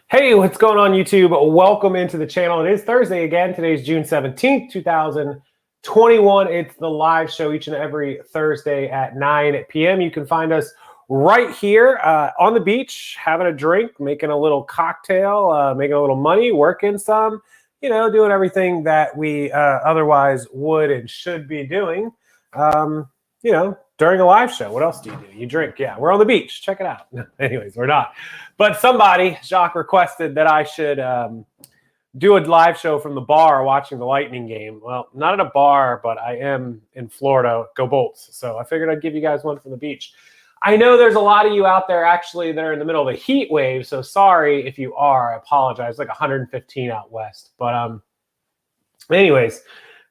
Hey, what's going on, YouTube? Welcome into the channel. It is Thursday again. Today's June 17th, 2021. It's the live show each and every Thursday at 9 p.m. You can find us right here on the beach, having a drink, making a little cocktail, making a little money, working some, doing everything that we otherwise would and should be doing, during a live show. What else do? You drink. Yeah, we're on the beach. Check it out. Anyways, we're not. But somebody, Jacques, requested that I should do a live show from the bar watching the Lightning game. Well, not at a bar, but I am in Florida. Go Bolts. So I figured I'd give you guys one from the beach. I know there's a lot of you out there actually that are in the middle of a heat wave. So sorry if you are. I apologize. It's like 115 out west. But anyways,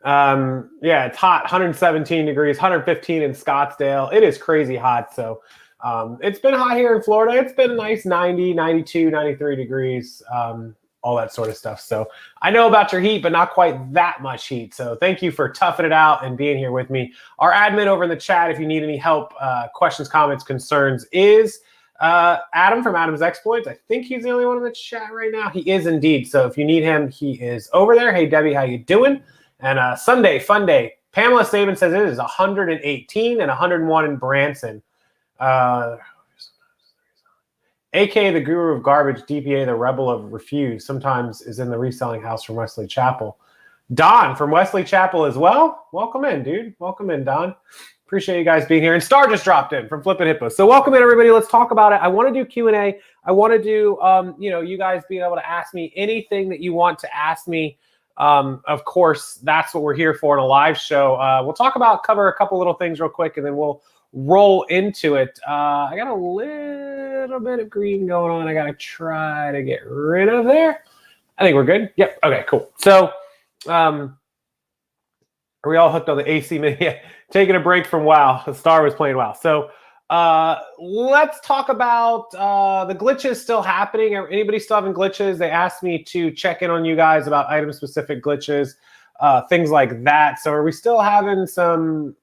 yeah, it's hot. 117 degrees, 115 in Scottsdale. It is crazy hot. So it's been hot here in Florida. It's been nice 90, 92, 93 degrees, all that sort of stuff. So I know about your heat, but not quite that much heat. So thank you for toughing it out and being here with me. Our admin over in the chat, if you need any help, questions, comments, concerns, is Adam from Adam's Exploits. I think he's the only one in the chat right now. He is indeed. So if you need him, he is over there. Hey, Debbie, how you doing? And Sunday, fun day. Pamela Saban says it is 118 and 101 in Branson. AK, the guru of garbage, DPA, the rebel of refuse, sometimes is in the reselling house from Wesley Chapel. Don from Wesley Chapel as well. Welcome in, dude. Welcome in, Don. Appreciate you guys being here. And Star just dropped in from Flippin' Hippo. So welcome in, everybody. Let's talk about it. I want to do Q&A. I want to do, you guys being able to ask me anything that you want to ask me. Of course, that's what we're here for in a live show. We'll cover a couple little things real quick, and then we'll roll into it. I got a little bit of green going on. I got to try to get rid of there. I think we're good. Yep. Okay, cool. So, are we all hooked on the AC? Yeah, taking a break from WoW. The Star was playing WoW. So, let's talk about the glitches still happening. Anybody still having glitches? They asked me to check in on you guys about item-specific glitches, things like that. So, are we still having some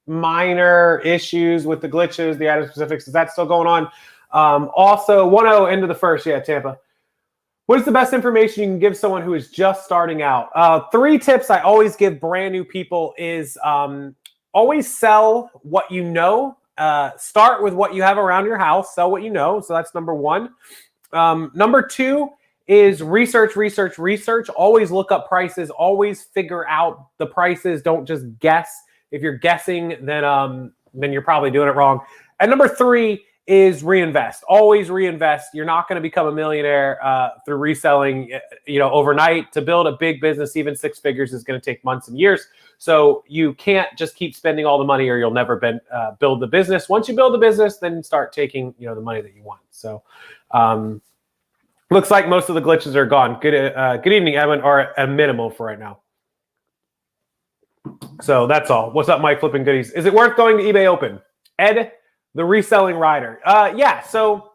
minor issues with the glitches, the item specifics? Is that still going on? Also, 1-0 into the first. Yeah, Tampa. What is the best information you can give someone who is just starting out? 3 tips I always give brand new people is always sell what you know. Start with what you have around your house. Sell what you know. So that's number 1. Number 2 is research. Always look up prices. Always figure out the prices. Don't just guess. If you're guessing, then you're probably doing it wrong. And number 3 is reinvest. Always reinvest. You're not going to become a millionaire through reselling, overnight. To build a big business, even 6 figures, is going to take months and years. So you can't just keep spending all the money, or you'll never build the business. Once you build the business, then start taking the money that you want. So looks like most of the glitches are gone. Good evening, Evan, or a minimal for right now. So that's all. What's up, Mike? Flipping goodies. Is it worth going to eBay Open? Ed, the Reselling Rider. Yeah, so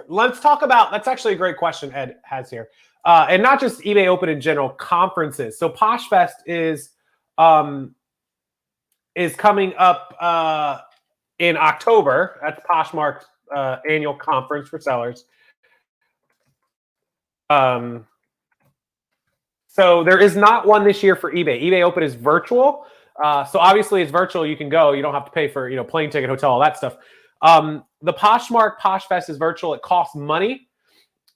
let's talk about, that's actually a great question Ed has here. And not just eBay Open in general, conferences. So PoshFest is coming up in October. That's Poshmark's annual conference for sellers. So there is not one this year for eBay. eBay Open is virtual. So obviously it's virtual. You can go. You don't have to pay for plane ticket, hotel, all that stuff. The Poshmark PoshFest is virtual. It costs money.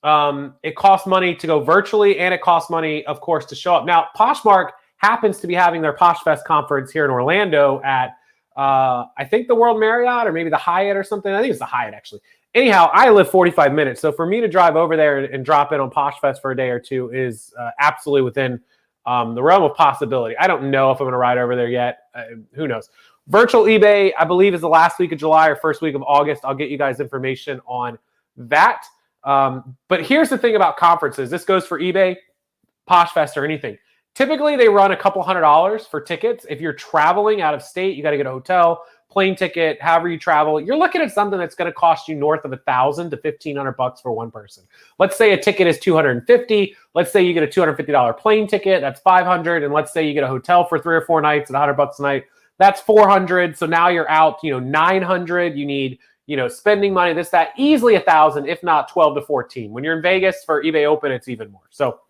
It costs money to go virtually, and it costs money, of course, to show up. Now, Poshmark happens to be having their PoshFest conference here in Orlando at, I think, the World Marriott or maybe the Hyatt or something. I think it's the Hyatt, actually. Anyhow, I live 45 minutes. So for me to drive over there and drop in on PoshFest for a day or two is absolutely within the realm of possibility. I don't know if I'm going to ride over there yet. Who knows? Virtual eBay, I believe, is the last week of July or first week of August. I'll get you guys information on that. But here's the thing about conferences. This goes for eBay, PoshFest, or anything. Typically, they run a couple $100s for tickets. If you're traveling out of state, you got to get a hotel, plane ticket, however you travel. You're looking at something that's going to cost you north of $1,000 to $1,500 for one person. Let's say a ticket is $250. Let's say you get a $250 plane ticket. That's $500. And let's say you get a hotel for 3 or 4 nights at $100 a night. That's $400. So now you're out, $900. You need, spending money, this, that, easily 1,000, if not 12 to 14. When you're in Vegas for eBay Open, it's even more. So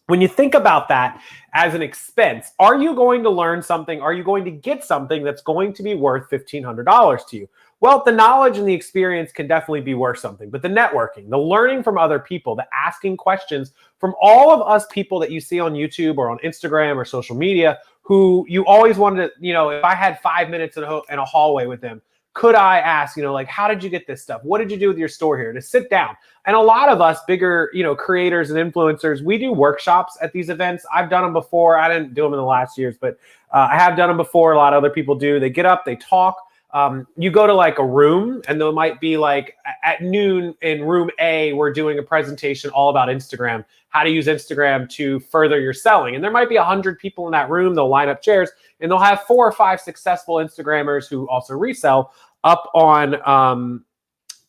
when you think about that as an expense, are you going to learn something? Are you going to get something that's going to be worth $1,500 to you? Well, the knowledge and the experience can definitely be worth something, but the networking, the learning from other people, the asking questions from all of us people that you see on YouTube or on Instagram or social media, who you always wanted to, if I had 5 minutes in a hallway with them, could I ask, like, how did you get this stuff? What did you do with your store here? To sit down. And a lot of us bigger, creators and influencers, we do workshops at these events. I've done them before. I didn't do them in the last years, but I have done them before. A lot of other people do. They get up, they talk. You go to like a room, and there might be like at noon in room A, we're doing a presentation all about Instagram, how to use Instagram to further your selling. And there might be 100 people in that room. They'll line up chairs, and they'll have 4 or 5 successful Instagrammers who also resell up on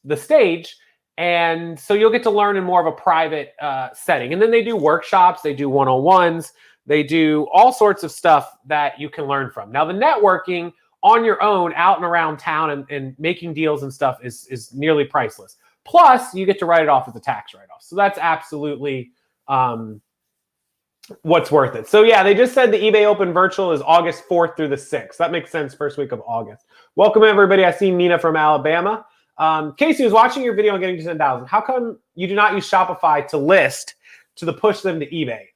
the stage. And so you'll get to learn in more of a private setting. And then they do workshops, they do one-on-ones, they do all sorts of stuff that you can learn from. Now, the networking on your own out and around town and making deals and stuff is nearly priceless. Plus, you get to write it off as a tax write-off. So that's absolutely what's worth it. So yeah, they just said the eBay Open Virtual is August 4th through the 6th. That makes sense, first week of August. Welcome, everybody. I see Nina from Alabama. Casey was watching your video on getting to 10,000. How come you do not use Shopify to list to push them to eBay?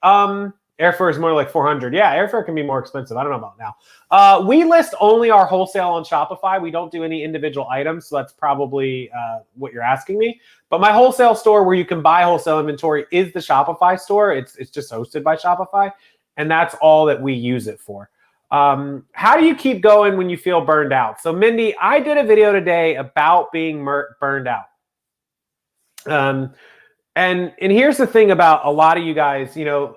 Airfare is more like 400. Yeah, airfare can be more expensive. I don't know about now. We list only our wholesale on Shopify. We don't do any individual items, so that's probably what you're asking me. But my wholesale store, where you can buy wholesale inventory, is the Shopify store. It's just hosted by Shopify, and that's all that we use it for. How do you keep going when you feel burned out? So, Mindy, I did a video today about being burned out. And here's the thing about a lot of you guys,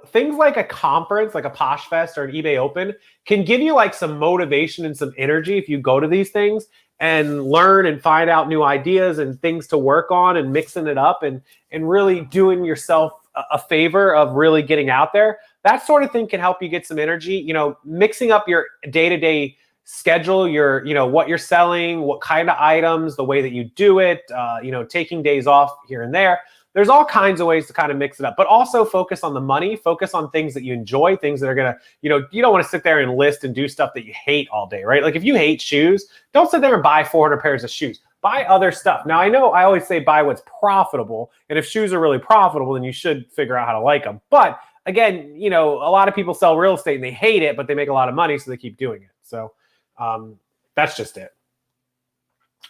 things like a conference, like a Posh Fest or an eBay Open, can give you like some motivation and some energy if you go to these things and learn and find out new ideas and things to work on and mixing it up and really doing yourself a favor of really getting out there. That sort of thing can help you get some energy, mixing up your day-to-day schedule, your, what you're selling, what kind of items, the way that you do it, taking days off here and there. There's all kinds of ways to kind of mix it up, but also focus on the money, focus on things that you enjoy, things that are going to, you don't want to sit there and list and do stuff that you hate all day, right? Like if you hate shoes, don't sit there and buy 400 pairs of shoes. Buy other stuff. Now, I know I always say buy what's profitable, and if shoes are really profitable, then you should figure out how to like them. But again, a lot of people sell real estate and they hate it, but they make a lot of money, so they keep doing it. So that's just it.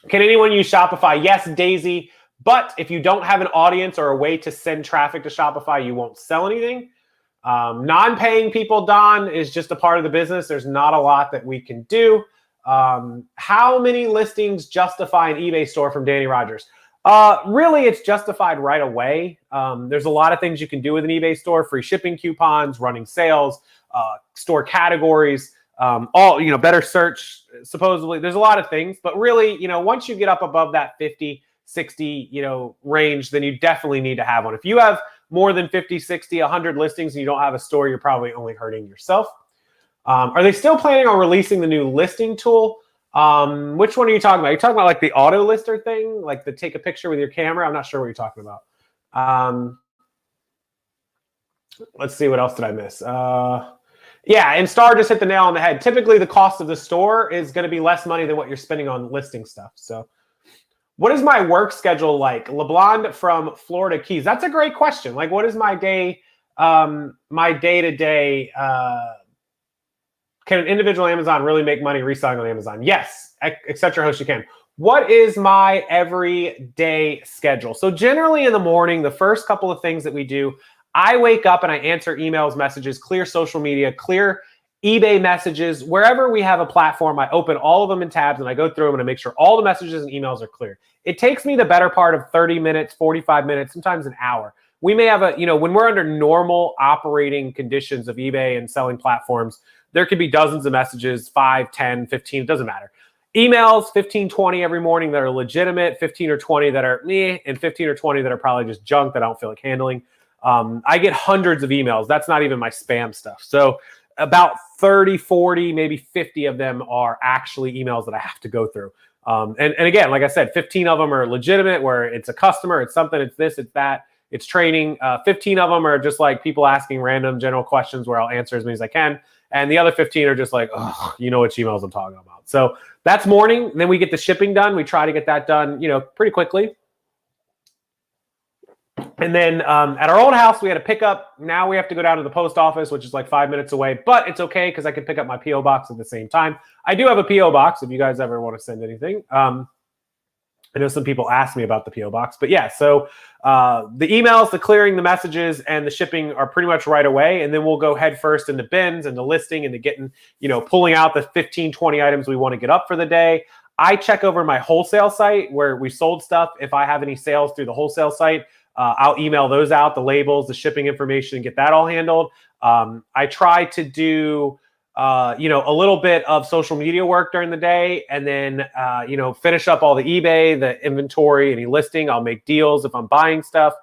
Can anyone use Shopify? Yes, Daisy. But if you don't have an audience or a way to send traffic to Shopify, you won't sell anything. Non-paying people, Don, is just a part of the business. There's not a lot that we can do. How many listings justify an eBay store from Danny Rogers? Really, it's justified right away. There's a lot of things you can do with an eBay store: free shipping coupons, running sales, store categories, better search, supposedly. There's a lot of things. But really, once you get up above that 50, 60, range, then you definitely need to have one. If you have more than 50, 60, 100 listings and you don't have a store, you're probably only hurting yourself. Are they still planning on releasing the new listing tool? Which one are you talking about? Are you talking about like the auto lister thing, like the take a picture with your camera? I'm not sure what you're talking about. Let's see, what else did I miss? Yeah, and Star just hit the nail on the head. Typically, the cost of the store is going to be less money than what you're spending on listing stuff. So what is my work schedule like? LeBlond from Florida Keys. That's a great question. Like, what is my day, my day-to-day? Can an individual Amazon really make money reselling on Amazon? Yes, etc. Host, you can. What is my everyday schedule? So generally in the morning, the first couple of things that we do, I wake up and I answer emails, messages, clear social media, clear eBay messages. Wherever we have a platform, I open all of them in tabs and I go through them and I make sure all the messages and emails are clear. It takes me the better part of 30 minutes, 45 minutes, sometimes an hour. We may have when we're under normal operating conditions of eBay and selling platforms, there could be dozens of messages, 5, 10, 15, it doesn't matter. Emails, 15, 20 every morning that are legitimate, 15 or 20 that are meh, and 15 or 20 that are probably just junk that I don't feel like handling. I get hundreds of emails. That's not even my spam stuff. So about 30, 40, maybe 50 of them are actually emails that I have to go through. And again, like I said, 15 of them are legitimate, where it's a customer, it's something, it's this, it's that, it's training. 15 of them are just like people asking random general questions where I'll answer as many as I can. And the other 15 are just like, oh, you know what emails I'm talking about. So that's morning. Then we get the shipping done. We try to get that done, pretty quickly. And then at our old house, we had a pickup. Now we have to go down to the post office, which is like 5 minutes away. But it's okay because I can pick up my P.O. box at the same time. I do have a P.O. box if you guys ever want to send anything. I know some people ask me about the P.O. box. But yeah, so the emails, the clearing, the messages, and the shipping are pretty much right away. And then we'll go head first into bins and the listing and the getting, pulling out the 15, 20 items we want to get up for the day. I check over my wholesale site where we sold stuff. If I have any sales through the wholesale site, I'll email those out, the labels, the shipping information, and get that all handled. I try to do, a little bit of social media work during the day, and then, finish up all the eBay, the inventory, any listing. I'll make deals if I'm buying stuff.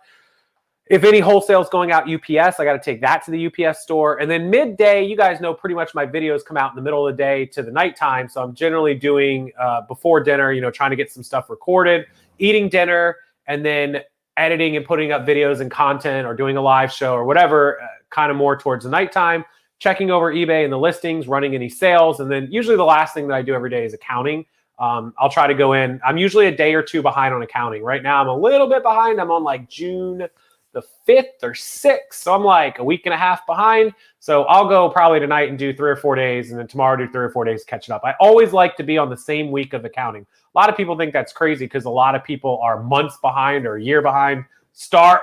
If any wholesale is going out UPS, I got to take that to the UPS store. And then midday, you guys know pretty much my videos come out in the middle of the day to the nighttime. So I'm generally doing before dinner, trying to get some stuff recorded, eating dinner, and then editing and putting up videos and content or doing a live show or whatever, kind of more towards the nighttime, checking over eBay and the listings, running any sales. And then usually the last thing that I do every day is accounting. I'll try to go in. I'm usually a day or two behind on accounting. Right now, I'm a little bit behind. I'm on like June the 5th or 6th. So I'm like a week and a half behind. So I'll go probably tonight and do 3 or 4 days, and then tomorrow do 3 or 4 days catching up. I always like to be on the same week of accounting. A lot of people think that's crazy because a lot of people are months behind or a year behind. Star,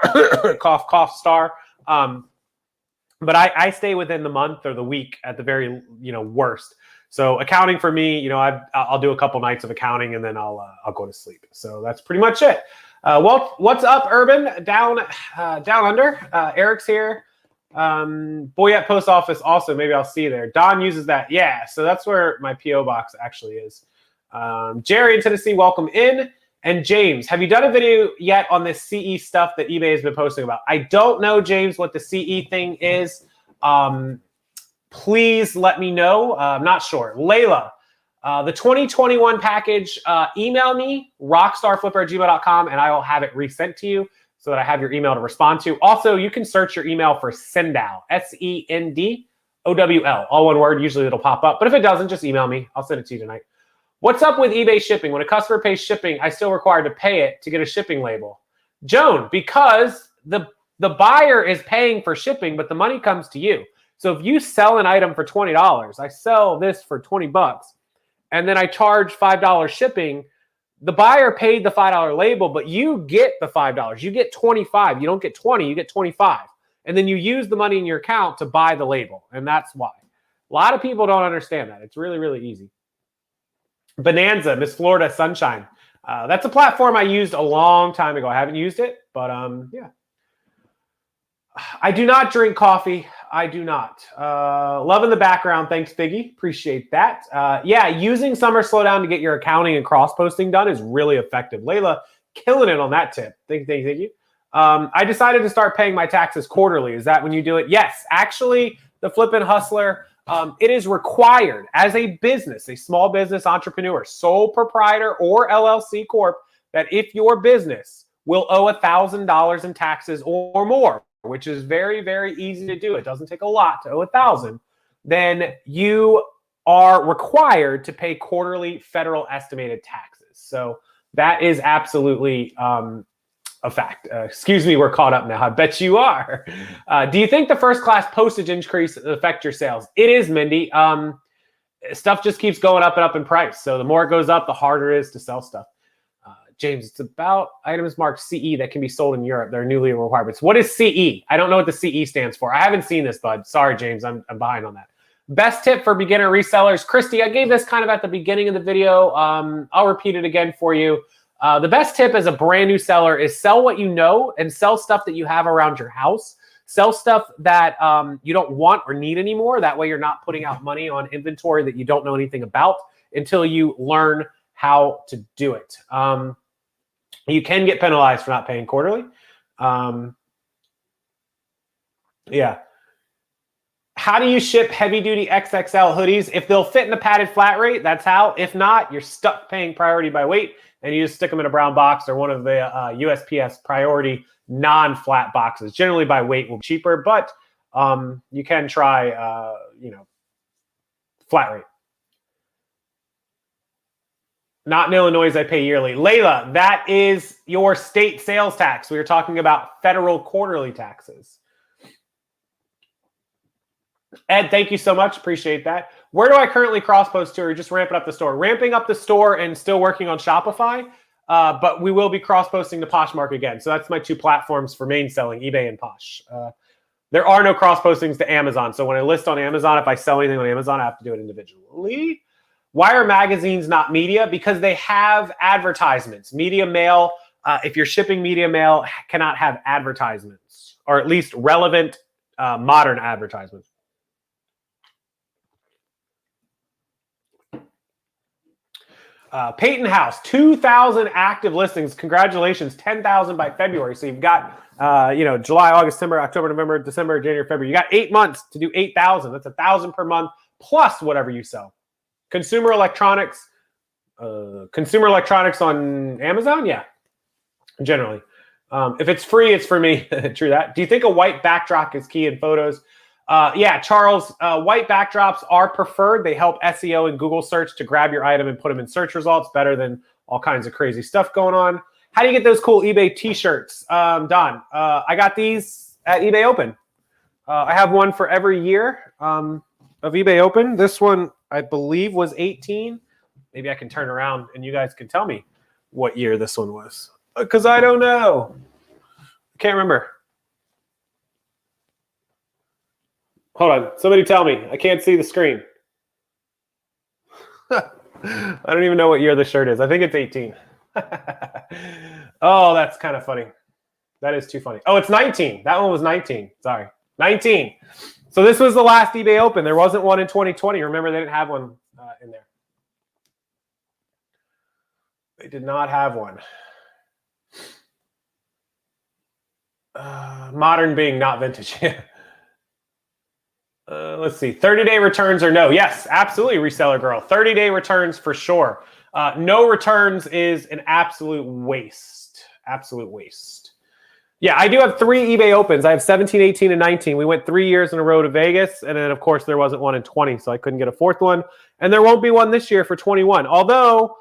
cough, cough, star. But I stay within the month or the week at the very, worst. So accounting for me, I'll do a couple nights of accounting and then I'll go to sleep. So that's pretty much it. Well, what's up, Urban? Down under. Eric's here. Boyette Post Office also. Maybe I'll see you there. Don uses that. Yeah, so that's where my P.O. box actually is. Jerry in Tennessee, welcome in. And James, have you done a video yet on this CE stuff that eBay has been posting about? I don't know, James, what the CE thing is. Please let me know. I'm not sure. Layla, the 2021 package, email me, rockstarflipper@gmail.com, and I will have it resent to you so that I have your email to respond to. Also, you can search your email for Sendowl, SENDOWL, all one word. Usually it'll pop up. But if it doesn't, just email me. I'll send it to you tonight. What's up with eBay shipping? When a customer pays shipping, I still required to pay it to get a shipping label. Joan, because the buyer is paying for shipping, but the money comes to you. So if you sell an item for $20, I sell this for $20, and then I charge $5 shipping, the buyer paid the $5 label, but you get the $5. You get 25. You don't get 20, you get 25. And then you use the money in your account to buy the label. And that's why. A lot of people don't understand that. It's really, really easy. Bonanza, Miss Florida Sunshine. That's a platform I used a long time ago. I haven't used it, but yeah. I do not drink coffee. I do not. Love in the background. Thanks, Figgy. Appreciate that. Yeah, using Summer Slowdown to get your accounting and cross-posting done is really effective. Layla, killing it on that tip. Thank you. I decided to start paying my taxes quarterly. Is that when you do it? Yes. Actually, the Flippin' Hustler, it is required as a business, a small business entrepreneur, sole proprietor, or LLC corp, that if your business will owe $1,000 in taxes or more, which is very, very easy to do, it doesn't take a lot to owe $1,000, then you are required to pay quarterly federal estimated taxes. So that is absolutely a fact. Excuse me, we're caught up now. I bet you are. Do you think the first class postage increase affect your sales? It is, Mindy. Stuff just keeps going up and up in price. So the more it goes up, the harder it is to sell stuff. James, it's about items marked CE that can be sold in Europe. They're newly requirements. What is CE? I don't know what the CE stands for. I haven't seen this, bud. Sorry, James. I'm behind on that. Best tip for beginner resellers. Christy, I gave this kind of at the beginning of the video. I'll repeat it again for you. The best tip as a brand new seller is sell what you know and sell stuff that you have around your house. Sell stuff that you don't want or need anymore. That way you're not putting out money on inventory that you don't know anything about until you learn how to do it. You can get penalized for not paying quarterly. Yeah. How do you ship heavy-duty XXL hoodies? If they'll fit in a padded flat rate, that's how. If not, you're stuck paying priority by weight, and you just stick them in a brown box or one of the USPS priority non-flat boxes. Generally by weight will be cheaper, but you can try, flat rate. Not in Illinois, I pay yearly. Layla, that is your state sales tax. We were talking about federal quarterly taxes. Ed, thank you so much. Appreciate that. Where do I currently cross-post to, or just ramping up the store? Ramping up the store and still working on Shopify, but we will be cross-posting to Poshmark again. So that's my two platforms for main selling, eBay and Posh. There are no cross-postings to Amazon. So when I list on Amazon, if I sell anything on Amazon, I have to do it individually. Why are magazines not media? Because they have advertisements. Media mail, if you're shipping media mail, cannot have advertisements, or at least relevant modern advertisements. Payton House, 2,000 active listings. Congratulations, 10,000 by February. So you've got, July, August, September, October, November, December, January, February. You got 8 months to do 8,000. That's 1,000 per month plus whatever you sell. Consumer electronics on Amazon, yeah, generally. If it's free, it's for me. True that. Do you think a white backdrop is key in photos? Yeah, Charles, white backdrops are preferred. They help SEO and Google search to grab your item and put them in search results better than all kinds of crazy stuff going on. How do you get those cool eBay t-shirts? Don, I got these at eBay Open. I have one for every year of eBay Open. This one, I believe, was 18. Maybe I can turn around and you guys can tell me what year this one was. Because I don't know. I can't remember. Hold on. Somebody tell me. I can't see the screen. I don't even know what year the shirt is. I think it's 18. Oh, that's kind of funny. That is too funny. Oh, it's 19. That one was 19. Sorry. 19. So this was the last eBay Open. There wasn't one in 2020. Remember, they didn't have one in there. They did not have one. Modern being not vintage. Let's see. 30-day returns or no? Yes, absolutely, Reseller Girl. 30-day returns for sure. No returns is an absolute waste. Absolute waste. Yeah, I do have 3 eBay Opens. I have 17, 18, and 19. We went 3 years in a row to Vegas, and then, of course, there wasn't one in 20, so I couldn't get a 4th one. And there won't be one this year for 21. Although,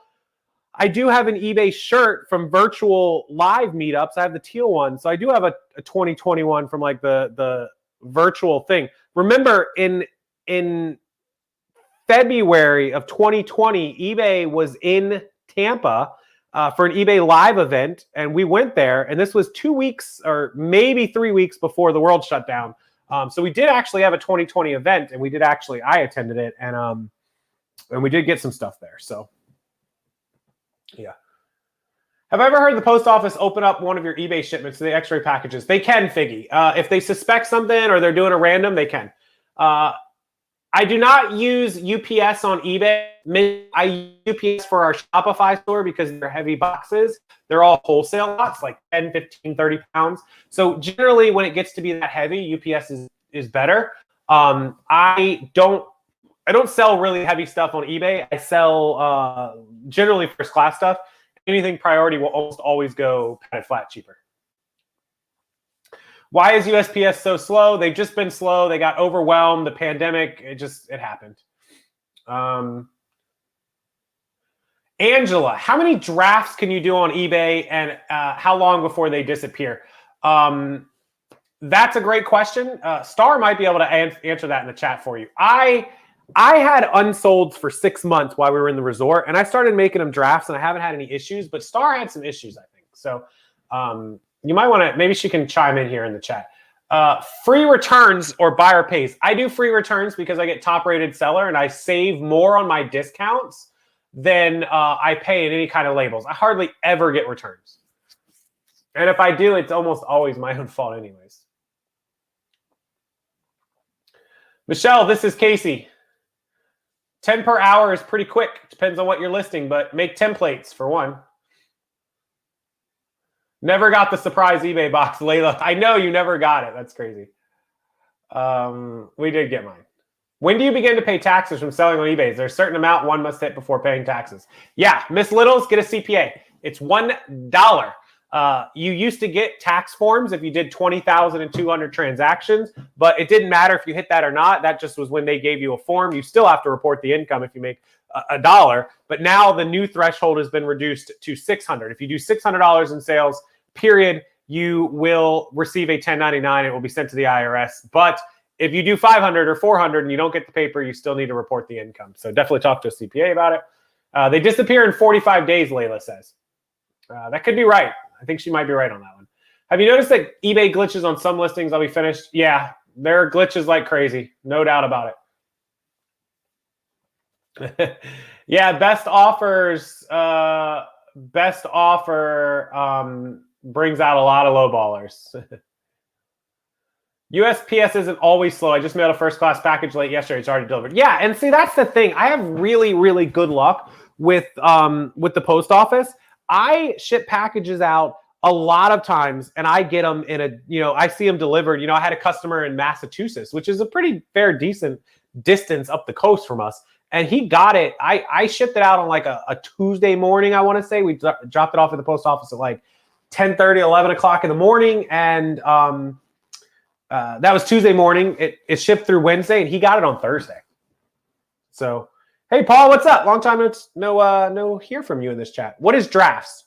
I do have an eBay shirt from virtual live meetups. I have the teal one, so I do have a 2021 from like the virtual thing. Remember, in February of 2020, eBay was in Tampa for an eBay live event, and we went there, and this was 2 weeks or maybe 3 weeks before the world shut down. So we did actually have a 2020 event, and I attended it, and we did get some stuff there. So yeah. Have I ever heard the post office open up one of your eBay shipments to the X-ray packages? They can, Figgy. If they suspect something or they're doing a random, they can. I do not use UPS on eBay. I use UPS for our Shopify store because they're heavy boxes. They're all wholesale lots, like 10, 15, 30 pounds. So generally, when it gets to be that heavy, UPS is better. I don't sell really heavy stuff on eBay. I sell generally first class stuff. Anything priority will almost always go padded flat cheaper. Why is USPS so slow? They've just been slow. They got overwhelmed. The pandemic, it happened. Angela, how many drafts can you do on eBay, and how long before they disappear? That's a great question. Star might be able to answer that in the chat for you. I had unsolds for 6 months while we were in the resort, and I started making them drafts, and I haven't had any issues, but Star had some issues, I think. So you might want to, maybe she can chime in here in the chat. Free returns or buyer pays. I do free returns because I get top-rated seller, and I save more on my discounts than I pay in any kind of labels. I hardly ever get returns. And if I do, it's almost always my own fault anyways. Michelle, this is Casey. 10 per hour is pretty quick. Depends on what you're listing, but make templates for one. Never got the surprise eBay box, Layla. I know you never got it. That's crazy. We did get mine. When do you begin to pay taxes from selling on eBay? Is there a certain amount one must hit before paying taxes? Yeah, Miss Littles, get a CPA. It's $1. You used to get tax forms if you did 20,200 transactions, but it didn't matter if you hit that or not. That just was when they gave you a form. You still have to report the income if you make $1. But now the new threshold has been reduced to $600. If you do $600 in sales, period, you will receive a 1099. It will be sent to the IRS. But if you do 500 or 400 and you don't get the paper, you still need to report the income. So definitely talk to a CPA about it. They disappear in 45 days, Layla says. That could be right. I think she might be right on that one. Have you noticed that eBay glitches on some listings? I'll be finished. Yeah, there are glitches like crazy. No doubt about it. Yeah, best offers. Best offer brings out a lot of low ballers. USPS isn't always slow. I just mailed a first class package late yesterday. It's already delivered. Yeah, and see, that's the thing. I have really, really good luck with the post office. I ship packages out a lot of times, and I get them in I see them delivered. I had a customer in Massachusetts, which is a pretty fair, decent distance up the coast from us, and he got it. I shipped it out on like a Tuesday morning, I want to say. We dropped it off at the post office at like 10:30, 11 o'clock in the morning, and that was Tuesday morning. It shipped through Wednesday, and he got it on Thursday. So, hey, Paul, what's up? Long time no hear from you in this chat. What is drafts?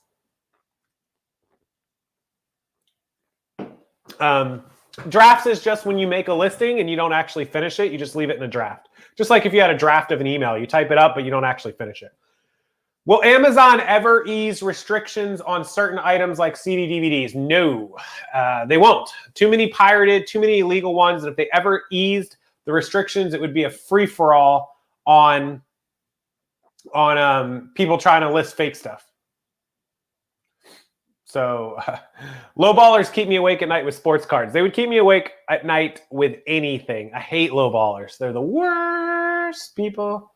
Drafts is just when you make a listing and you don't actually finish it. You just leave it in a draft. Just like if you had a draft of an email, you type it up, but you don't actually finish it. Will Amazon ever ease restrictions on certain items like CD DVDs? No, they won't. Too many pirated, too many illegal ones. And if they ever eased the restrictions, it would be a free-for-all on people trying to list fake stuff. So low ballers keep me awake at night with sports cards. They would keep me awake at night with anything. I hate low ballers. They're the worst people.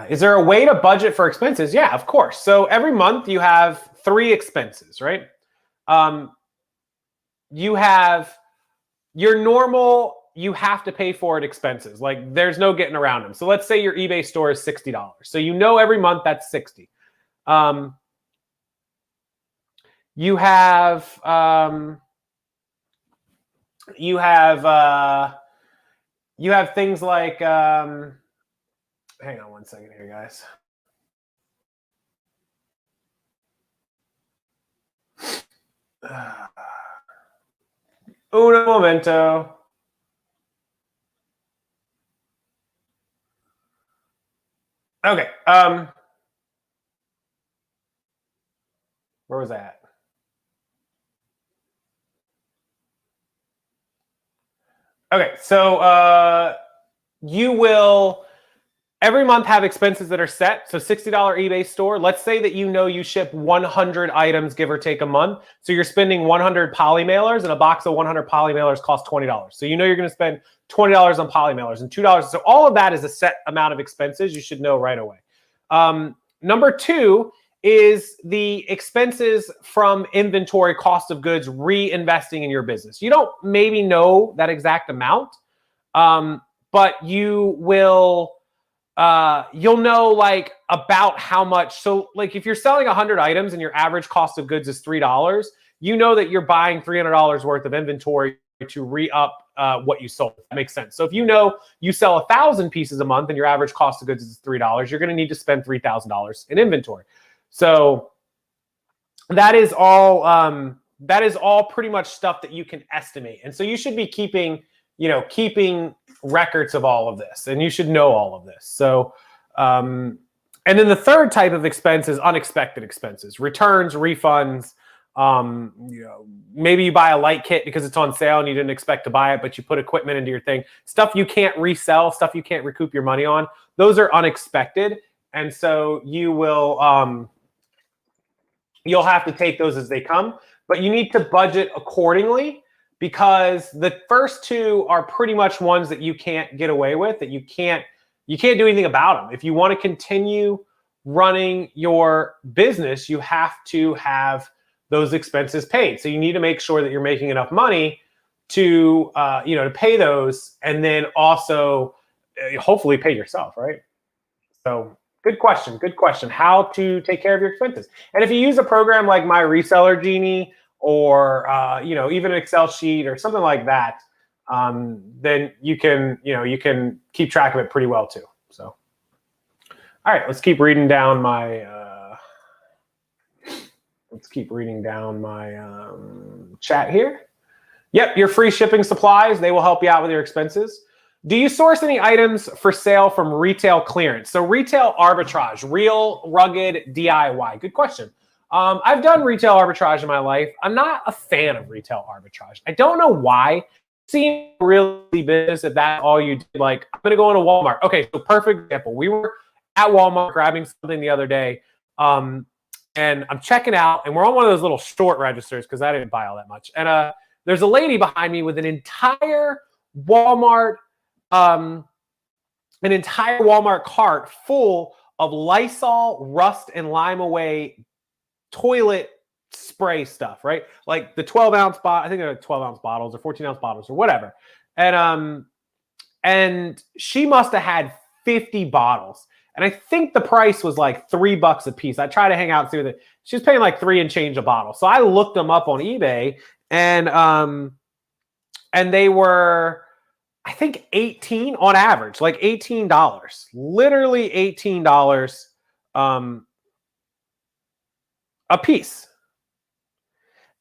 Is there a way to budget for expenses? Yeah, of course. So every month you have 3 expenses, right? You have your normal, you have to pay for it expenses. Like there's no getting around them. So let's say your eBay store is $60. So every month that's $60. You have things like hang on one second here, guys. Uno momento. Okay. Where was I at? Okay, so you will every month have expenses that are set. So $60 eBay store. Let's say that you ship 100 items, give or take a month. So you're spending 100 poly mailers, and a box of 100 poly mailers costs $20. So you're going to spend $20 on poly mailers and $2. So all of that is a set amount of expenses you should know right away. Number 2 is the expenses from inventory, cost of goods, reinvesting in your business. You don't maybe know that exact amount, but you will, you'll know like about how much. So like if you're selling 100 items and your average cost of goods is $3, you know that you're buying $300 worth of inventory to re-up what you sold. That makes sense. So if you sell 1,000 pieces a month and your average cost of goods is $3, you're going to need to spend $3,000 in inventory. So that is all pretty much stuff that you can estimate. And so you should be keeping records of all of this, and you should know all of this. So, and then the third type of expense is unexpected expenses, returns, refunds. Maybe you buy a light kit because it's on sale and you didn't expect to buy it, but you put equipment into your thing, stuff you can't resell, stuff you can't recoup your money on. Those are unexpected. And so you will, you'll have to take those as they come, but you need to budget accordingly, because the first 2 are pretty much ones that you can't get away with, that you can't do anything about them. If you want to continue running your business, you have to have those expenses paid. So you need to make sure that you're making enough money to to pay those, and then also hopefully pay yourself, right? So good question. Good question. How to take care of your expenses. And if you use a program like my Reseller Genie, or even an Excel sheet or something like that, then you can keep track of it pretty well too. So, all right, let's keep reading down my chat here. Yep, your free shipping supplies, they will help you out with your expenses. Do you source any items for sale from retail clearance? So retail arbitrage, real rugged DIY. Good question. I've done retail arbitrage in my life. I'm not a fan of retail arbitrage. I don't know why. It seems really business if that's all you did. Like, I'm going to go into Walmart. Okay, so perfect example. We were at Walmart grabbing something the other day, and I'm checking out, and we're on one of those little short registers because I didn't buy all that much. And there's a lady behind me with an entire Walmart cart full of Lysol Rust and Lime Away toilet spray stuff, right? Like the 12-ounce bottle, I think they're 12-ounce bottles or 14-ounce bottles or whatever. And she must have had 50 bottles. And I think the price was like $3 a piece. I try to hang out through the, she was paying like $3 and change a bottle. So I looked them up on eBay, and they were, I think, 18 on average, like $18, literally $18 a piece.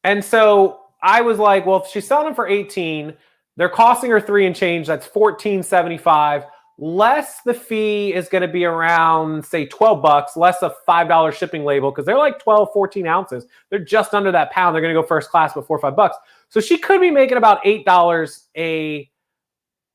And so I was like, well, if she's selling them for 18, they're costing her 3 and change. That's $14.75. Less the fee is going to be around, say, $12, less a $5 shipping label, because they're like 12, 14 ounces. They're just under that pound. They're going to go first class, but $4 or $5. So she could be making about $8 a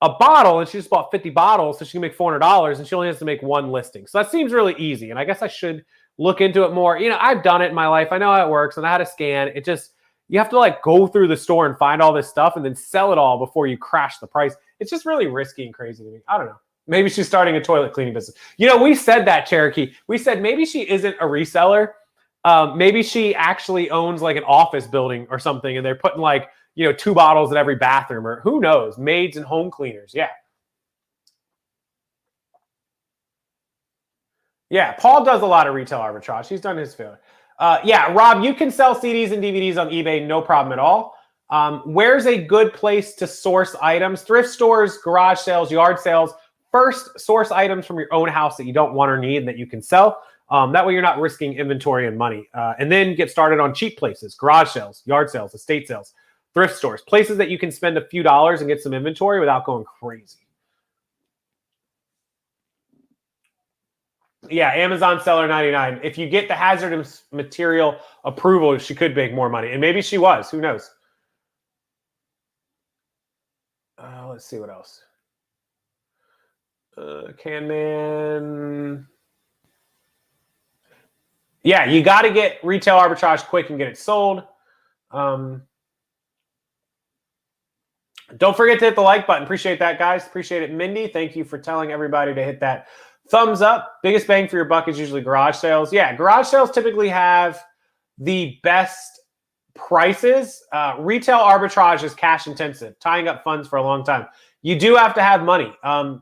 bottle, and she just bought 50 bottles, so she can make $400, and she only has to make one listing. So that seems really easy, and I guess I should look into it more. I've done it in my life. I know how it works, and I know how to scan. It just, you have to like go through the store and find all this stuff and then sell it all before you crash the price. It's just really risky and crazy to me. I don't know. Maybe she's starting a toilet cleaning business. We said that, Cherokee. We said maybe she isn't a reseller. Maybe she actually owns like an office building or something, and they're putting like, 2 bottles in every bathroom, or who knows, maids and home cleaners. Yeah. Yeah, Paul does a lot of retail arbitrage. He's done his fair. Yeah, Rob, you can sell CDs and DVDs on eBay, no problem at all. Where's a good place to source items? Thrift stores, garage sales, yard sales. First, source items from your own house that you don't want or need and that you can sell. That way you're not risking inventory and money. And then get started on cheap places, garage sales, yard sales, estate sales, thrift stores, places that you can spend a few dollars and get some inventory without going crazy. Yeah, Amazon seller 99. If you get the hazardous material approval, she could make more money. And maybe she was. Who knows? Let's see what else. Canman. Yeah, you got to get retail arbitrage quick and get it sold. Don't forget to hit the like button. Appreciate that, guys. Appreciate it. Mindy, thank you for telling everybody to hit that thumbs up. Biggest bang for your buck is usually garage sales. Yeah, garage sales typically have the best prices. Retail arbitrage is cash intensive, tying up funds for a long time. You do have to have money.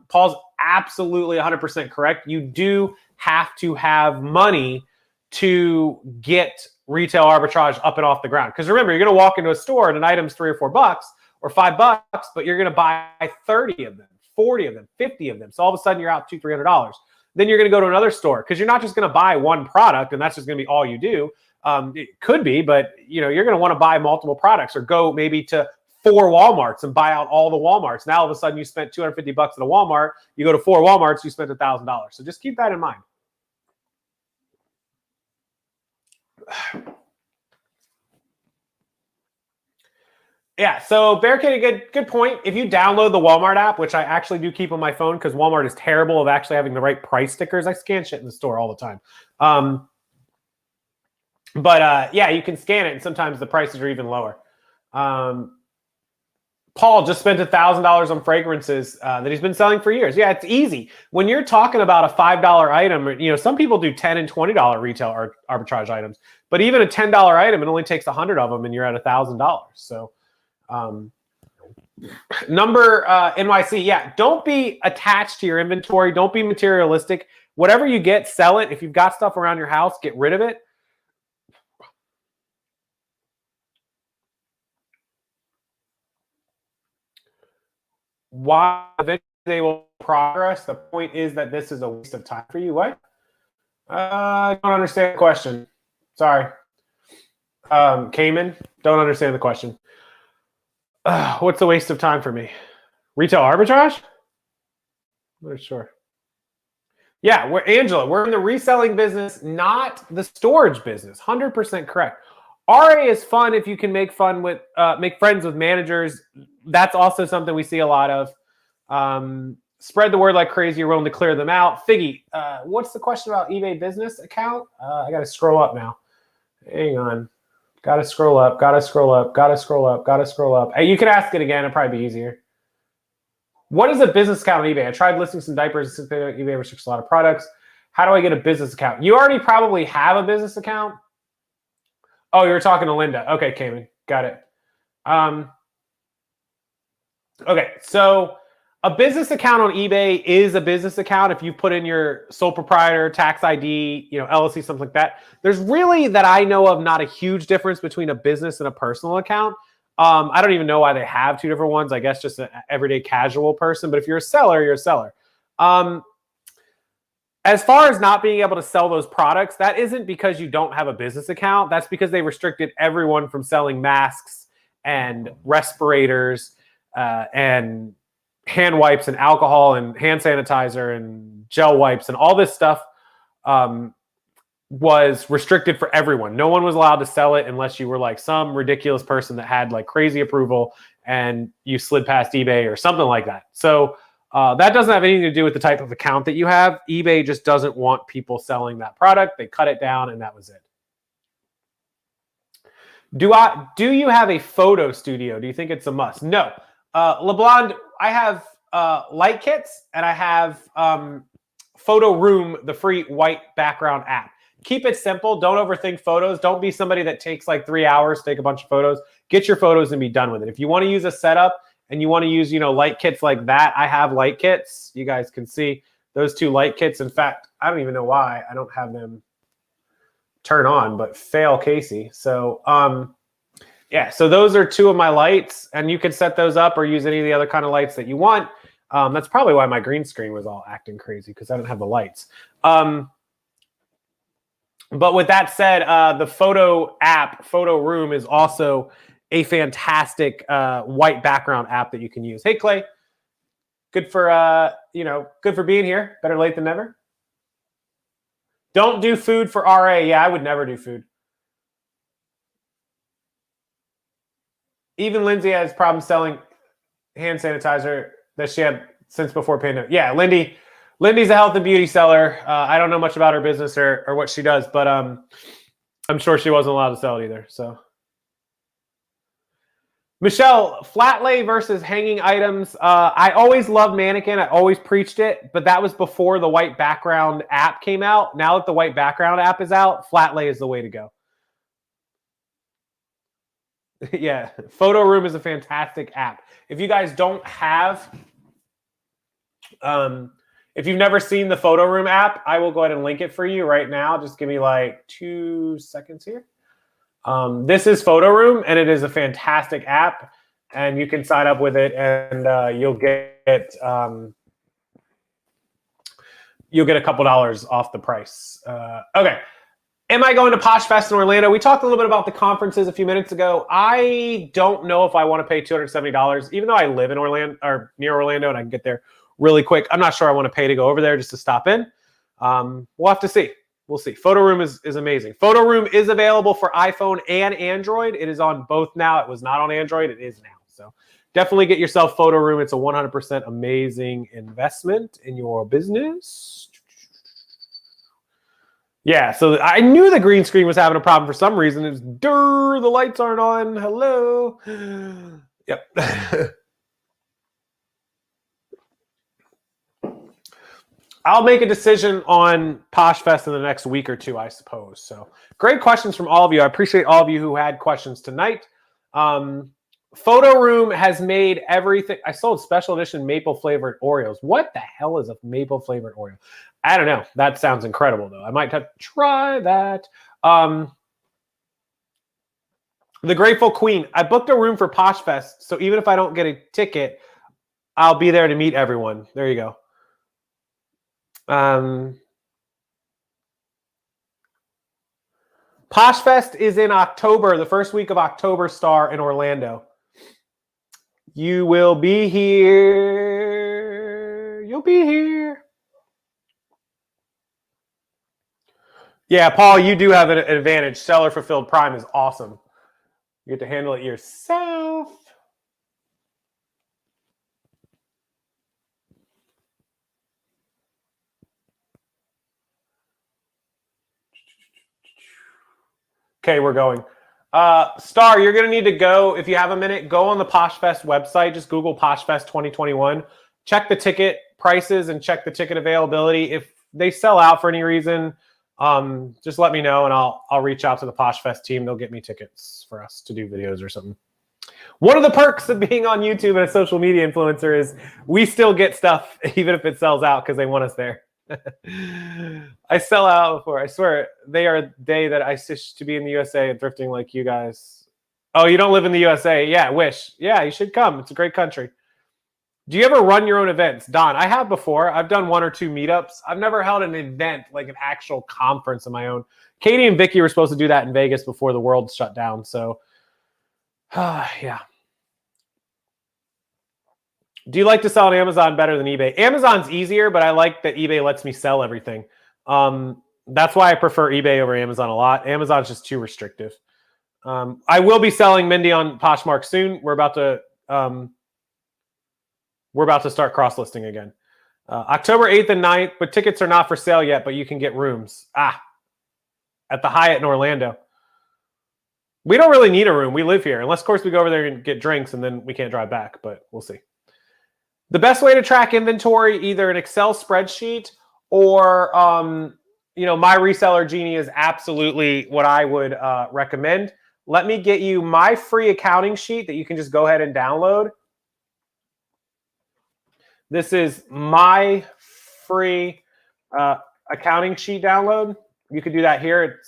Paul's absolutely 100% correct. You do have to have money to get retail arbitrage up and off the ground. Because remember, you're going to walk into a store and an item's $3 or $4 or $5, but you're going to buy 30 of them, 40 of them, 50 of them. So all of a sudden you're out $200, $300. Then you're going to go to another store because you're not just going to buy one product and that's just going to be all you do. It could be, but you're going to want to buy multiple products, or go maybe to 4 Walmarts and buy out all the Walmarts. Now all of a sudden you spent $250 at a Walmart. You go to 4 Walmarts, you spent $1,000. So just keep that in mind. Yeah, so Barricade, good point. If you download the Walmart app, which I actually do keep on my phone because Walmart is terrible of actually having the right price stickers. I scan shit in the store all the time. Yeah, you can scan it, and sometimes the prices are even lower. Paul just spent $1,000 on fragrances that he's been selling for years. Yeah, it's easy. When you're talking about a $5 item, some people do $10 and $20 retail arbitrage items, but even a $10 item, it only takes 100 of them, and you're at $1,000. So Number NYC, yeah. Don't be attached to your inventory. Don't be materialistic. Whatever you get, sell it. If you've got stuff around your house, get rid of it. Why eventually they will progress? The point is that this is a waste of time for you. What? I don't understand the question. Sorry. Cayman, don't understand the question. What's a waste of time for me? Retail arbitrage? I'm not sure. Yeah, Angela, we're in the reselling business, not the storage business. 100% correct. RA is fun if you can make friends with managers. That's also something we see a lot of. Spread the word like crazy. You're willing to clear them out. Figgy, what's the question about eBay business account? I got to scroll up now. Hang on. Got to scroll up. Got to scroll up. Got to scroll up. Got to scroll up. Hey, you can ask it again. It'll probably be easier. What is a business account on eBay? I tried listing some diapers. eBay restricts a lot of products. How do I get a business account? You already probably have a business account. Oh, you were talking to Linda. Okay, Cayman. Got it. Okay, so a business account on eBay is a business account if you put in your sole proprietor, tax ID, LLC, something like that. There's really, that I know of, not a huge difference between a business and a personal account. I don't even know why they have two different ones. I guess just an everyday casual person. But if you're a seller, you're a seller. As far as not being able to sell those products, that isn't because you don't have a business account. That's because they restricted everyone from selling masks and respirators and hand wipes and alcohol and hand sanitizer and gel wipes and all this stuff was restricted for everyone. No one was allowed to sell it unless you were like some ridiculous person that had like crazy approval and you slid past eBay or something like that. So that doesn't have anything to do with the type of account that you have. eBay just doesn't want people selling that product. They cut it down and that was it. Do you have a photo studio? Do you think it's a must? No. LeBlond, I have light kits and I have Photo Room, the free white background app. Keep it simple. Don't overthink photos. Don't be somebody that takes like 3 hours to take a bunch of photos. Get your photos and be done with it. If you want to use a setup and you want to use, light kits like that, I have light kits. You guys can see those two light kits. In fact, I don't even know why I don't have them turn on, but fail Casey. So, yeah, so those are two of my lights, and you can set those up or use any of the other kind of lights that you want. That's probably why my green screen was all acting crazy, because I didn't have the lights. But with that said, the photo app, Photo Room, is also a fantastic white background app that you can use. Hey, Clay, good for good for being here. Better late than never. Don't do food for RA. Yeah, I would never do food. Even Lindsay has problems selling hand sanitizer that she had since before pandemic. Yeah, Lindy's a health and beauty seller. I don't know much about her business or what she does, but I'm sure she wasn't allowed to sell it either. So, Michelle, flat lay versus hanging items. I always loved Mannequin. I always preached it, but that was before the white background app came out. Now that the white background app is out, flat lay is the way to go. Yeah, Photo Room is a fantastic app. If you guys don't have, if you've never seen the Photo Room app, I will go ahead and link it for you right now. Just give me like 2 seconds here. This is Photo Room, and it is a fantastic app, and you can sign up with it, and you'll get a couple dollars off the price. Okay. Am I going to Posh Fest in Orlando? We talked a little bit about the conferences a few minutes ago. I don't know if I want to pay $270, even though I live in Orlando or near Orlando and I can get there really quick. I'm not sure I want to pay to go over there just to stop in. We'll have to see. We'll see. Photo Room is amazing. Photo Room is available for iPhone and Android. It is on both now. It was not on Android. It is now. So definitely get yourself Photo Room. It's a 100% amazing investment in your business. Yeah, so I knew the green screen was having a problem for some reason. It was, the lights aren't on. Hello. Yep. I'll make a decision on Posh Fest in the next week or two, I suppose. So great questions from all of you. I appreciate all of you who had questions tonight. Photo Room has made everything. I sold special edition maple flavored Oreos. What the hell is a maple flavored Oreo? I don't know. That sounds incredible, though. I might have to try that. The Grateful Queen. I booked a room for Posh Fest, so even if I don't get a ticket, I'll be there to meet everyone. There you go. Posh Fest is in October, the first week of October, Star in Orlando. You will be here. You'll be here. Yeah, Paul, you do have an advantage. Seller Fulfilled Prime is awesome. You get to handle it yourself. Okay, we're going. Star, you're going to need to go, if you have a minute, go on the Posh Fest website. Just Google Posh Fest 2021. Check the ticket prices and check the ticket availability. If they sell out for any reason, just let me know and I'll reach out to the Posh Fest team. They'll get me tickets for us to do videos or something. One of the perks of being on YouTube and a social media influencer is we still get stuff even if it sells out because they want us there. I sell out before. I swear, they are a day that I wish to be in the USA and thrifting like you guys. Oh, you don't live in the USA? Yeah, wish. Yeah, you should come. It's a great country. Do you ever run your own events? Don, I have before. I've done 1 or 2 meetups. I've never held an event, like an actual conference of my own. Katie and Vicky were supposed to do that in Vegas before the world shut down. So, yeah. Do you like to sell on Amazon better than eBay? Amazon's easier, but I like that eBay lets me sell everything. That's why I prefer eBay over Amazon a lot. Amazon's just too restrictive. I will be selling Mindy on Poshmark soon. We're about to start cross-listing again. October 8th and 9th, but tickets are not for sale yet, but you can get rooms. At the Hyatt in Orlando. We don't really need a room. We live here. Unless, of course, we go over there and get drinks, and then we can't drive back, but we'll see. The best way to track inventory, either an Excel spreadsheet or, my Reseller Genie is absolutely what I would recommend. Let me get you my free accounting sheet that you can just go ahead and download. This is my free accounting sheet download. You could do that here.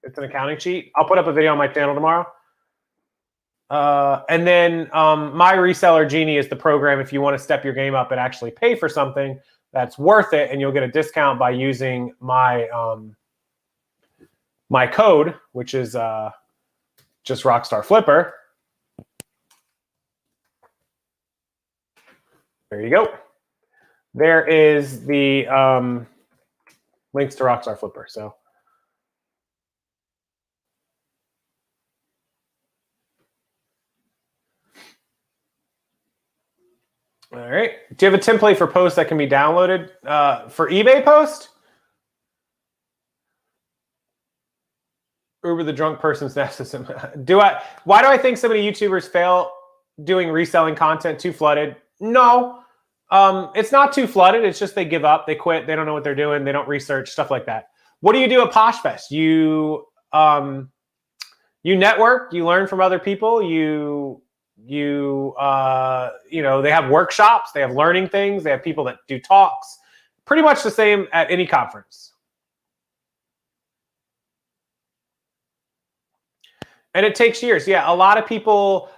It's an accounting sheet. I'll put up a video on my channel tomorrow. And then my Reseller Genie is the program if you want to step your game up and actually pay for something that's worth it, and you'll get a discount by using my my code, which is just RockstarFlipper. There you go. There is the links to RockstarFlipper. So. All right. Do you have a template for posts that can be downloaded for eBay post? Uber the drunk person's narcissism. Why do I think so many YouTubers fail doing reselling content? Too flooded? No, it's not too flooded. It's just they give up, they quit, they don't know what they're doing, they don't research, stuff like that. What do you do at Posh Fest? You network, you learn from other people, they have workshops, they have learning things, they have people that do talks. Pretty much the same at any conference. And it takes years. Yeah, a lot of people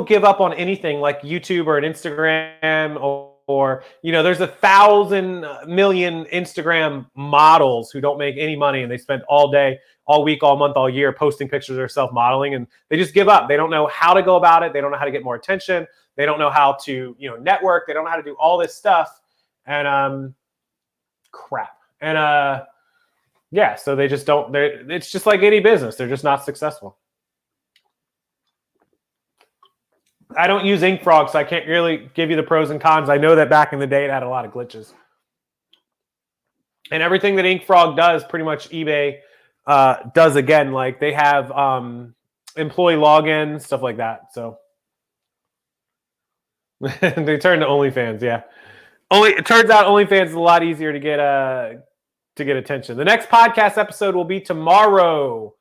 give up on anything like YouTube or an Instagram or there's 1,000 million Instagram models who don't make any money and they spend all day, all week, all month, all year posting pictures of themselves modeling, and they just give up. They don't know how to go about it. They don't know how to get more attention. They don't know how to, network. They don't know how to do all this stuff. And crap. And so they just don't. It's just like any business. They're just not successful. I don't use InkFrog, so I can't really give you the pros and cons. I know that back in the day it had a lot of glitches. And everything that InkFrog does, pretty much eBay does again. Like they have employee logins, stuff like that. So they turn to OnlyFans, yeah. It turns out OnlyFans is a lot easier to get attention. The next podcast episode will be tomorrow.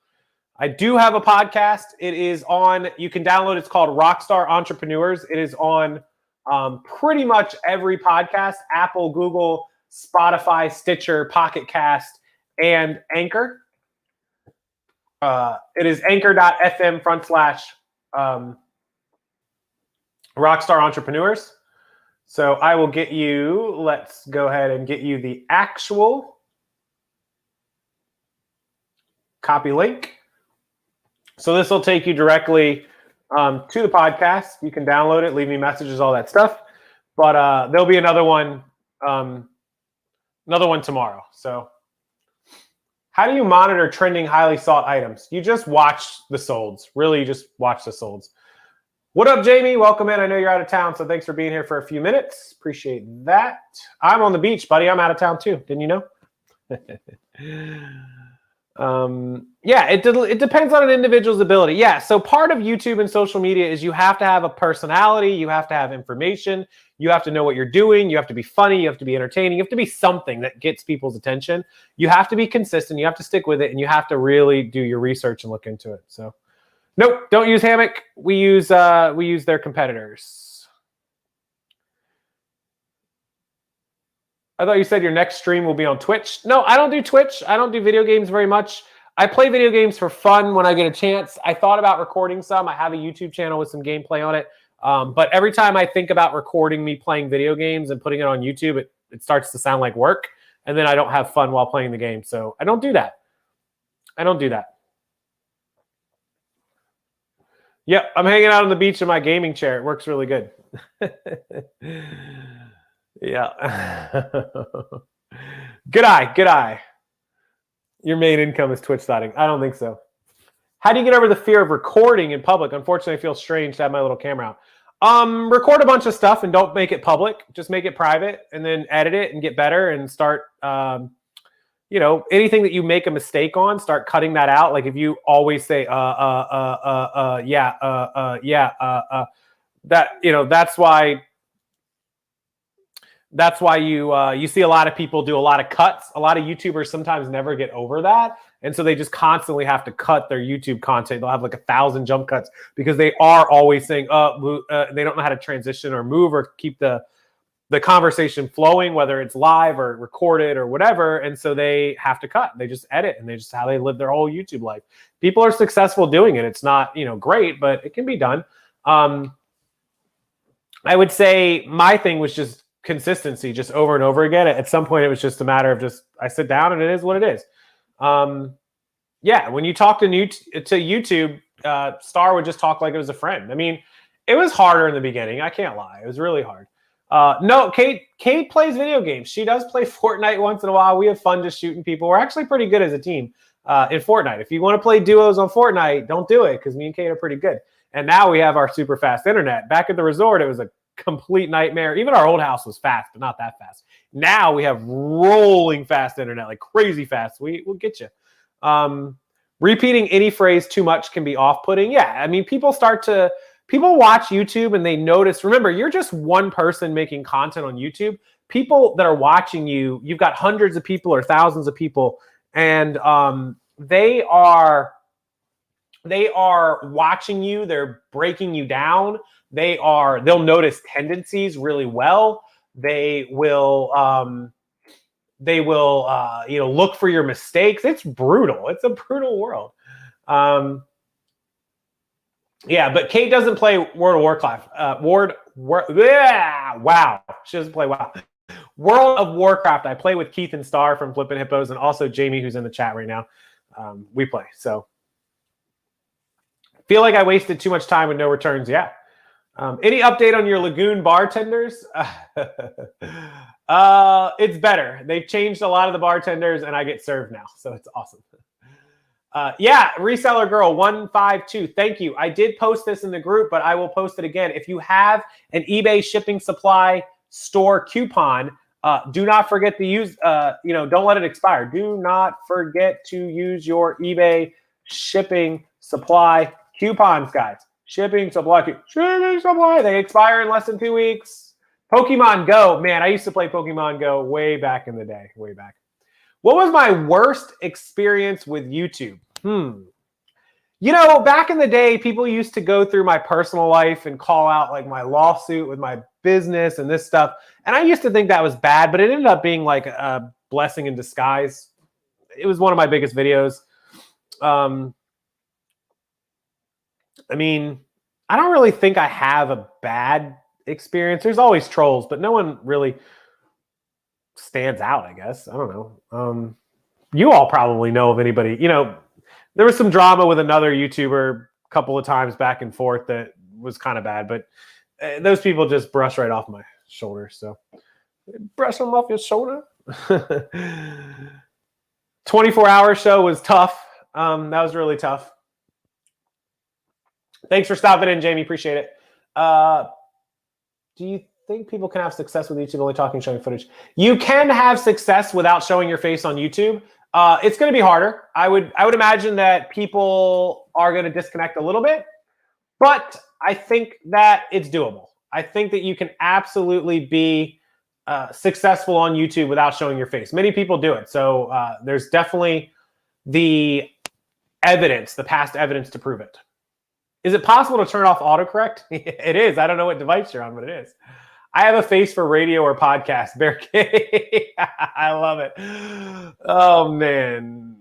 I do have a podcast. It is on, you can download, it's called Rockstar Entrepreneurs. It is on pretty much every podcast, Apple, Google, Spotify, Stitcher, Pocket Cast, and Anchor. It is anchor.fm/Rockstar Entrepreneurs. So I will get you, let's go ahead and get you the actual copy link. So this will take you directly to the podcast. You can download it, leave me messages, all that stuff. But there'll be another one tomorrow. So how do you monitor trending highly sought items? You just watch the solds. Really, you just watch the solds. What up, Jamie? Welcome in. I know you're out of town, so thanks for being here for a few minutes. Appreciate that. I'm on the beach, buddy. I'm out of town too. Didn't you know? Yeah, it depends on an individual's ability. Yeah, so part of YouTube and social media is you have to have a personality, you have to have information, you have to know what you're doing, you have to be funny, you have to be entertaining, you have to be something that gets people's attention. You have to be consistent, you have to stick with it, and you have to really do your research and look into it. So, nope, don't use Hammock. We use their competitors. I thought you said your next stream will be on Twitch. No, I don't do Twitch. I don't do video games very much. I play video games for fun when I get a chance. I thought about recording some. I have a YouTube channel with some gameplay on it. But every time I think about recording me playing video games and putting it on YouTube, it starts to sound like work. And then I don't have fun while playing the game. So I don't do that. I don't do that. Yep, I'm hanging out on the beach in my gaming chair. It works really good. Yeah. Good eye. Your main income is Twitch starting. I don't think so. How do you get over the fear of recording in public? Unfortunately, I feel strange to have my little camera out. Record a bunch of stuff and don't make it public. Just make it private and then edit it and get better and start, anything that you make a mistake on, start cutting that out. Like if you always say, that's why you see a lot of people do a lot of cuts. A lot of YouTubers sometimes never get over that. And so they just constantly have to cut their YouTube content. They'll have like 1,000 jump cuts because they are always saying, they don't know how to transition or move or keep the conversation flowing, whether it's live or recorded or whatever. And so they have to cut. They just edit, and they just how they live their whole YouTube life. People are successful doing it. It's not, great, but it can be done. I would say my thing was just consistency, just over and over again. At some point, it was just a matter of I sit down and it is what it is. Yeah, when you talk to YouTube, Star would just talk like it was a friend. I mean, it was harder in the beginning. I can't lie. It was really hard. No, Kate plays video games. She does play Fortnite once in a while. We have fun just shooting people. We're actually pretty good as a team in Fortnite. If you want to play duos on Fortnite, don't do it because me and Kate are pretty good. And now we have our super fast internet. Back at the resort, it was a complete nightmare. Even our old house was fast, but not that fast. Now we have rolling fast internet, like crazy fast. We'll get you. Repeating any phrase too much can be off-putting. Yeah, I mean, people watch YouTube and they notice. Remember, you're just one person making content on YouTube. People that are watching you, you've got hundreds of people or thousands of people, and they are watching you. They're breaking you down. They'll notice tendencies really well. They will look for your mistakes. It's brutal. It's a brutal world. Yeah, but Kate doesn't play World of Warcraft. Wow. She doesn't play WoW. World of Warcraft. I play with Keith and Star from Flippin' Hippos, and also Jamie, who's in the chat right now. We play. So feel like I wasted too much time with no returns. Yeah. Any update on your Lagoon bartenders? It's better. They've changed a lot of the bartenders, and I get served now, so it's awesome. Yeah, Reseller Girl 152. Thank you. I did post this in the group, but I will post it again. If you have an eBay shipping supply store coupon, do not forget to use. Don't let it expire. Do not forget to use your eBay shipping supply coupons, guys. Shipping supply. They expire in less than 2 weeks. Pokemon Go. Man, I used to play Pokemon Go way back in the day. Way back. What was my worst experience with YouTube? You know, back in the day, people used to go through my personal life and call out like my lawsuit with my business and this stuff. And I used to think that was bad, but it ended up being like a blessing in disguise. It was one of my biggest videos. I mean, I don't really think I have a bad experience. There's always trolls, but no one really stands out, I guess. I don't know. You all probably know of anybody, you know, there was some drama with another YouTuber a couple of times back and forth that was kind of bad, but those people just brush right off my shoulder. So brush them off your shoulder. 24-hour show was tough. That was really tough. Thanks for stopping in, Jamie. Appreciate it. Do you think people can have success with YouTube only talking, showing footage? You can have success without showing your face on YouTube. It's going to be harder. I would imagine that people are going to disconnect a little bit, but I think that it's doable. I think that you can absolutely be successful on YouTube without showing your face. Many people do it. So there's definitely the evidence, the past evidence to prove it. Is it possible to turn off autocorrect? It is. I don't know what device you're on, but it is. I have a face for radio or podcast. Bear K. I love it. Oh, man.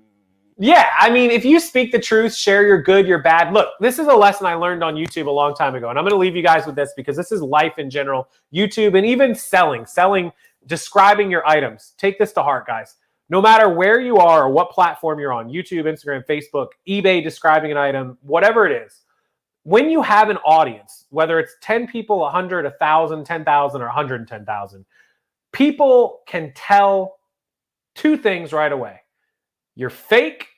Yeah, I mean, if you speak the truth, share your good, your bad. Look, this is a lesson I learned on YouTube a long time ago, and I'm going to leave you guys with this because this is life in general. YouTube and even selling, describing your items. Take this to heart, guys. No matter where you are or what platform you're on, YouTube, Instagram, Facebook, eBay, describing an item, whatever it is, when you have an audience, whether it's 10 people, 100, 1,000, 10,000, or 110,000, people can tell two things right away. You're fake,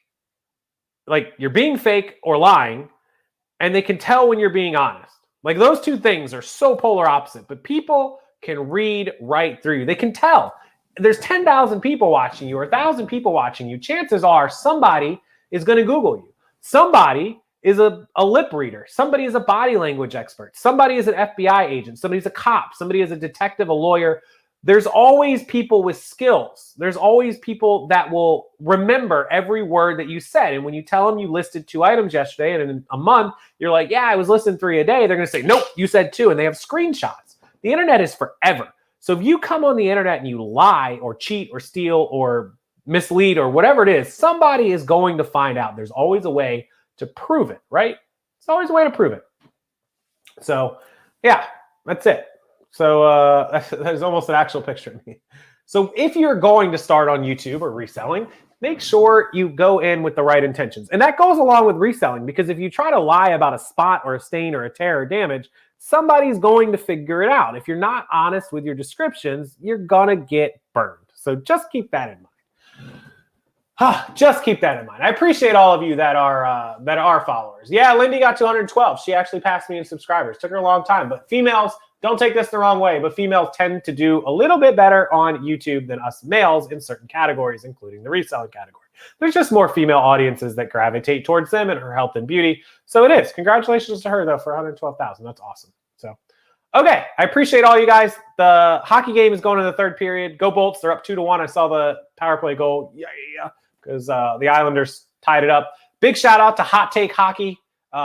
like you're being fake or lying, and they can tell when you're being honest. Like those two things are so polar opposite, but people can read right through you. They can tell. There's 10,000 people watching you or 1,000 people watching you. Chances are somebody is going to Google you. Somebody is a lip reader. Somebody is a body language expert. Somebody is an FBI agent. Somebody's a cop. Somebody is a detective, a lawyer. There's always people with skills. There's always people that will remember every word that you said. And when you tell them you listed 2 items yesterday and in a month, you're like, yeah, I was listing 3 a day. They're going to say, nope, you said 2. And they have screenshots. The internet is forever. So if you come on the internet and you lie or cheat or steal or mislead or whatever it is, somebody is going to find out. There's always a way to prove it, right? It's always a way to prove it. So yeah, that's it. So there's almost an actual picture of me. So if you're going to start on YouTube or reselling, make sure you go in with the right intentions. And that goes along with reselling, because if you try to lie about a spot or a stain or a tear or damage, somebody's going to figure it out. If you're not honest with your descriptions, you're going to get burned. So just keep that in mind. Just keep that in mind. I appreciate all of you that are followers. Yeah, Lindy got 212. She actually passed me in subscribers. Took her a long time. But females, don't take this the wrong way, but females tend to do a little bit better on YouTube than us males in certain categories, including the reselling category. There's just more female audiences that gravitate towards them and her health and beauty. So it is. Congratulations to her, though, for 112,000. That's awesome. So, okay. I appreciate all you guys. The hockey game is going in the 3rd period. Go Bolts. They're up 2-1. I saw the power play goal. Yeah. Because the Islanders tied it up. Big shout out to Hot Take Hockey.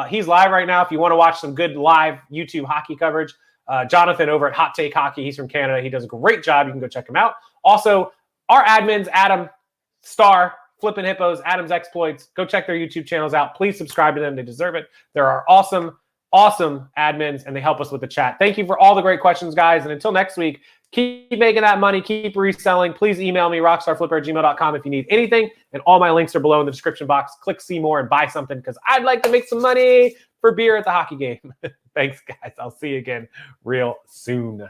He's live right now if you want to watch some good live YouTube hockey coverage. Jonathan over at Hot Take Hockey. He's from Canada. He does a great job. You can go check him out. Also, our admins, Adam, Star, Flippin' Hippos, Adam's Exploits. Go check their YouTube channels out. Please subscribe to them. They deserve it. There are awesome admins, and they help us with the chat. Thank you for all the great questions, guys. And until next week, keep making that money. Keep reselling. Please email me, RockstarFlipper@gmail.com, if you need anything. And all my links are below in the description box. Click see more and buy something, because I'd like to make some money for beer at the hockey game. Thanks, guys. I'll see you again real soon.